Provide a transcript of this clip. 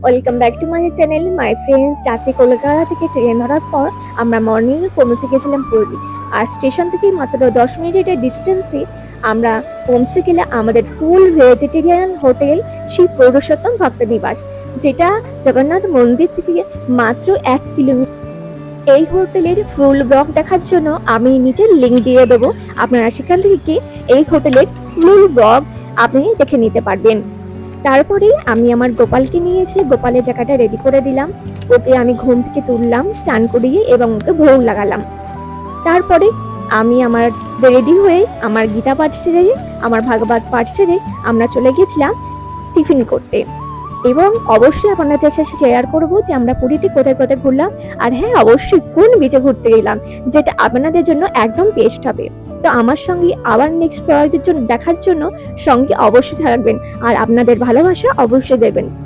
Welcome back to my channel my friends. রাতে কলকাতা থেকে train ধরার পর আমরা মর্নিংয়ে পৌঁছে গেছিলাম পুরী। আর স্টেশন থেকে মাত্র 10 মিনিটের ডিস্টেন্সে আমরা পৌঁছে গেলে আমাদের ফুল ভেজিটেরিয়ান হোটেল শ্রী পুরুষোত্তম ভক্ত নিবাস, যেটা জগন্নাথ মন্দির থেকে মাত্র 1 কিলোমিটার। এই হোটেলের ফুল ব্লগ দেখার জন্য আমি নিচের লিঙ্ক দিয়ে দেবো, আপনারা সেখান থেকে এই হোটেলের ফুল ব্লগ আপনি দেখে নিতে পারবেন। তারপরে আমি আমার গোপালকে নিয়ে এসে গোপালের জায়গাটা রেডি করে দিলাম। ওকে আমি ঘুম থেকে তুললাম, চান করিয়ে এবং ওকে ভোগ লাগালাম। তারপরে আমি আমার রেডি হয়ে আমার গীতা পাঠ সেরে, আমার ভাগবত পাঠ সেরে আমরা চলে গেছিলাম টিফিন করতে। এবং অবশ্যই আপনাদের সাথে শেয়ার করব যে আমরা পুরীতে কোথায় কোথায় ঘুরলাম, আর হ্যাঁ অবশ্যই কোন বিচে ঘুরতে গেলাম, যেটা আপনাদের জন্য একদম বেস্ট হবে। তো আমার সঙ্গে আবার নেক্সট প্রয়োগের জন্য দেখার জন্য সঙ্গে অবশ্যই থাকবেন, আর আপনাদের ভালোবাসা অবশ্যই দেবেন।